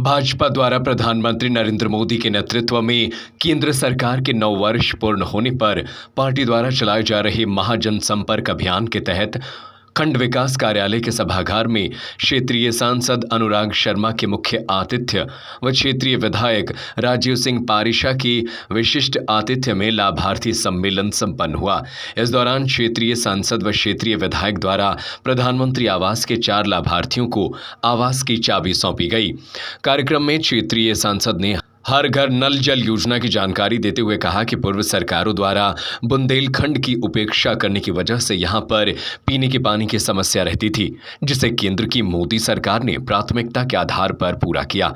भाजपा द्वारा प्रधानमंत्री नरेंद्र मोदी के नेतृत्व में केंद्र सरकार के 9 वर्ष पूर्ण होने पर पार्टी द्वारा चलाए जा रहे महाजनसंपर्क अभियान के तहत खंड विकास कार्यालय के सभागार में क्षेत्रीय सांसद अनुराग शर्मा के मुख्य आतिथ्य व क्षेत्रीय विधायक राजीव सिंह पारिशा की विशिष्ट आतिथ्य में लाभार्थी सम्मेलन संपन्न हुआ। इस दौरान क्षेत्रीय सांसद व क्षेत्रीय विधायक द्वारा प्रधानमंत्री आवास के 4 लाभार्थियों को आवास की चाबी सौंपी गई। कार्यक्रम में क्षेत्रीय सांसद ने हर घर नल जल योजना की जानकारी देते हुए कहा कि पूर्व सरकारों द्वारा बुंदेलखंड की उपेक्षा करने की वजह से यहां पर पीने के पानी की समस्या रहती थी, जिसे केंद्र की मोदी सरकार ने प्राथमिकता के आधार पर पूरा किया,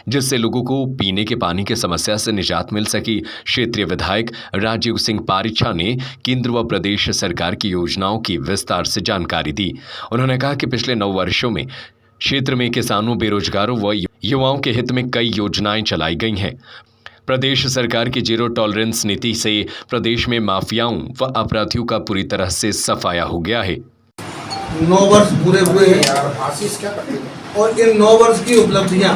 जिससे लोगों को पीने के पानी की समस्या से निजात मिल सकी। क्षेत्रीय विधायक राजीव सिंह पारिशा ने केंद्र व प्रदेश सरकार की योजनाओं की विस्तार से जानकारी दी। उन्होंने कहा कि पिछले 9 वर्षों में क्षेत्र में किसानों, बेरोजगारों व युवाओं के हित में कई योजनाएं चलाई गई हैं। प्रदेश सरकार की जीरो टॉलरेंस नीति से प्रदेश में माफियाओं व अपराधियों का पूरी तरह से सफाया हो गया है। 9 वर्ष पूरे हुए हैं और इन 9 वर्ष की उपलब्धियां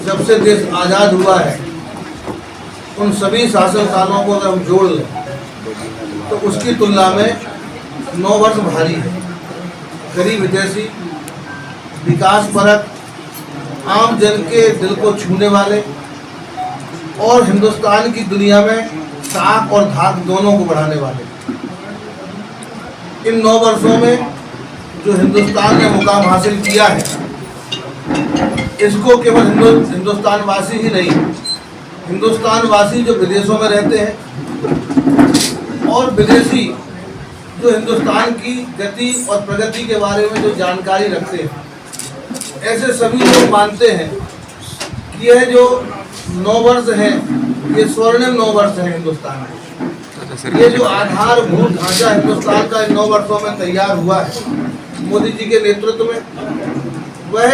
जब से देश आज़ाद हुआ है उन सभी शासन सालों को अगर हम जोड़ लें तो उसकी तुलना में 9 वर्ष भारी है। गरीब हितैषी, विकास परक, आम जन के दिल को छूने वाले और हिंदुस्तान की दुनिया में साख और धाक दोनों को बढ़ाने वाले इन 9 वर्षों में जो हिंदुस्तान ने मुकाम हासिल किया है, इसको केवल हिंदुस्तान वासी ही नहीं, हिंदुस्तान वासी जो विदेशों में रहते हैं और विदेशी जो हिंदुस्तान की गति और प्रगति के बारे में जो जानकारी रखते हैं, ऐसे सभी लोग मानते हैं कि यह जो 9 वर्ष है ये स्वर्णिम 9 वर्ष है हिंदुस्तान में। ये जो आधारभूत ढांचा हिंदुस्तान का इन 9 वर्षों में तैयार हुआ है मोदी जी के नेतृत्व में, वह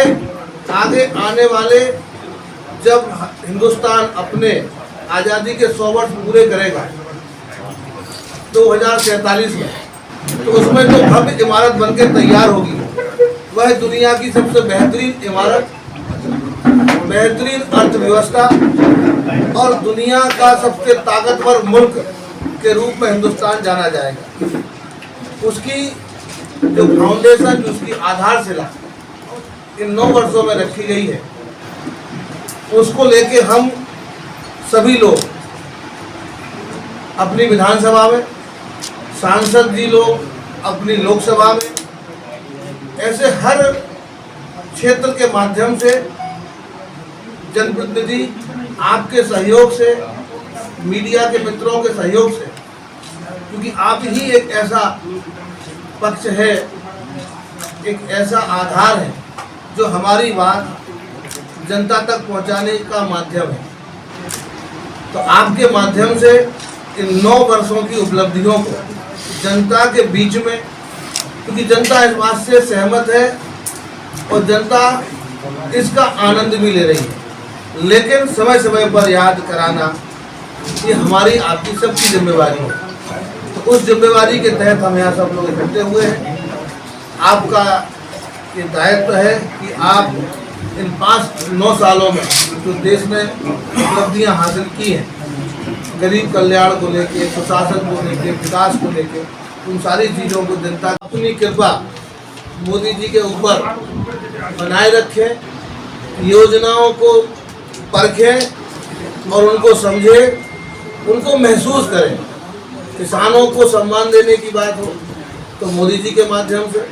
आगे आने वाले जब हिंदुस्तान अपने आज़ादी के 100 वर्ष पूरे करेगा 2047 में, तो उसमें जो भव्य इमारत बनकर तैयार होगी वह दुनिया की सबसे बेहतरीन इमारत, बेहतरीन अर्थव्यवस्था और दुनिया का सबसे ताकतवर मुल्क के रूप में हिंदुस्तान जाना जाएगा। उसकी जो फाउंडेशन, उसकी आधारशिला इन 9 वर्षों में रखी गई है, उसको लेके हम सभी लोग अपनी विधानसभा में, सांसद जी लोग अपनी लोकसभा में, ऐसे हर क्षेत्र के माध्यम से जनप्रतिनिधि आपके सहयोग से, मीडिया के मित्रों के सहयोग से, क्योंकि आप ही एक ऐसा पक्ष है, एक ऐसा आधार है जो हमारी बात जनता तक पहुंचाने का माध्यम है। तो आपके माध्यम से इन 9 वर्षों की उपलब्धियों को जनता के बीच में, क्योंकि जनता इस बात से सहमत है और जनता इसका आनंद भी ले रही है, लेकिन समय समय पर याद कराना ये हमारी आपकी सबकी जिम्मेवारी है। तो उस जिम्मेवारी के तहत हम यहाँ सब लोग इकट्ठे हुए हैं। आपका ये दायित्व है कि आप इन 5-9 सालों में जो देश में उपलब्धियाँ हासिल की हैं, गरीब कल्याण को लेके, सुशासन को लेके, विकास को लेके, उन सारी चीज़ों को जनता अपनी कृपा मोदी जी के ऊपर बनाए रखें, योजनाओं को परखें और उनको समझें, उनको महसूस करें। किसानों को सम्मान देने की बात हो तो मोदी जी के माध्यम से,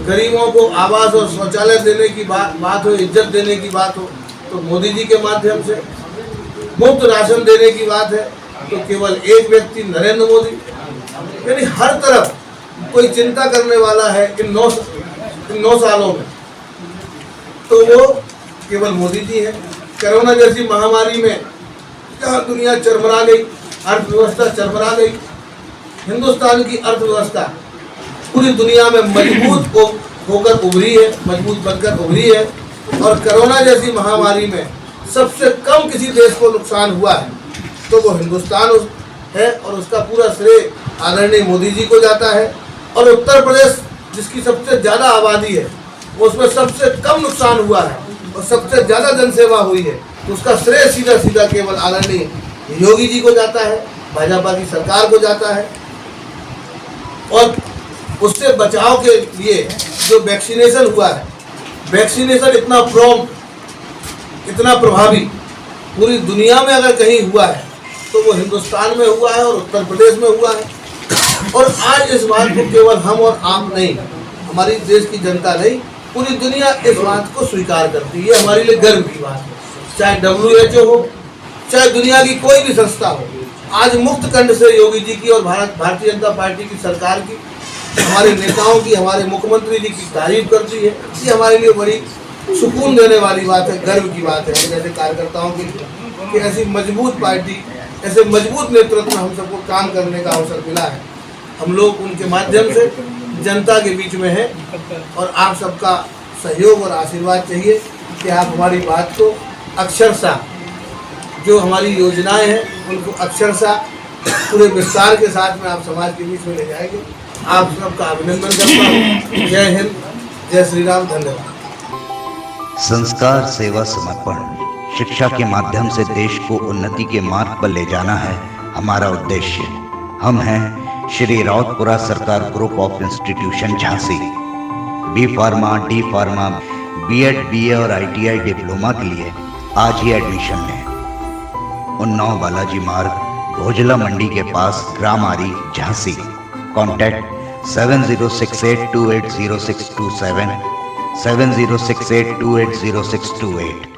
गरीबों को आवास और शौचालय देने की बात हो, इज्जत देने की बात हो तो मोदी जी के माध्यम से, मुफ्त राशन देने की बात है तो केवल एक व्यक्ति नरेंद्र मोदी। यानी हर तरफ कोई चिंता करने वाला है इन 9 सालों में तो वो केवल मोदी जी है। कोरोना जैसी महामारी में जहाँ दुनिया चरमरा गई, अर्थव्यवस्था चरमरा गई, हिंदुस्तान की अर्थव्यवस्था पूरी दुनिया में मजबूत होकर उभरी है, मजबूत बनकर उभरी है। और कोरोना जैसी महामारी में सबसे कम किसी देश को नुकसान हुआ है तो वो हिंदुस्तान है और उसका पूरा श्रेय आदरणीय मोदी जी को जाता है। और उत्तर प्रदेश जिसकी सबसे ज़्यादा आबादी है, वो उसमें सबसे कम नुकसान हुआ है और सबसे ज़्यादा जनसेवा हुई है, तो उसका श्रेय सीधा सीधा केवल आदरणीय योगी जी को जाता है, भाजपा की सरकार को जाता है। और उससे बचाव के लिए जो वैक्सीनेशन हुआ है, वैक्सीनेशन इतना प्रॉम्प्ट, इतना प्रभावी पूरी दुनिया में अगर कहीं हुआ है तो वो हिंदुस्तान में हुआ है और उत्तर प्रदेश में हुआ है। और आज इस बात को केवल हम और आप नहीं, हमारी देश की जनता नहीं, पूरी दुनिया इस बात को स्वीकार करती है। हमारे लिए गर्व की बात है। चाहे WHO हो, चाहे दुनिया की कोई भी संस्था हो, आज मुक्त कंठ से योगी जी की और भारतीय जनता पार्टी की सरकार की, हमारे नेताओं की, हमारे मुख्यमंत्री जी की तारीफ करती है। ये हमारे लिए बड़ी सुकून देने वाली बात है, गर्व की बात है। हम जैसे कार्यकर्ताओं के लिए कि ऐसी मजबूत पार्टी, ऐसे मजबूत नेतृत्व में हम सबको काम करने का अवसर मिला है। हम लोग उनके माध्यम से जनता के बीच में हैं और आप सबका सहयोग और आशीर्वाद चाहिए कि आप हमारी बात को अक्षरशः, जो हमारी योजनाएं हैं उनको अक्षरशः पूरे विस्तार के साथ में आप समाज के बीच में ले जाएंगे। आप सबका अभिनंदन करता हूँ। जय हिंद, जय श्री राम, धन्यवाद। संस्कार, सेवा, समर्पण, शिक्षा के माध्यम से देश को उन्नति के मार्ग पर ले जाना है हमारा उद्देश्य। हम हैं Shri Rawatpura Sarkar group of institution Jhansi. B pharma, D pharma, BEd, BA और ITI डिप्लोमा के लिए आज ही एडमिशन लें। उन्नाव बालाजी मार्ग, भोजला मंडी के पास, ग्राम आरी, झांसी। कॉन्टैक्ट 7068280627, 7068280628।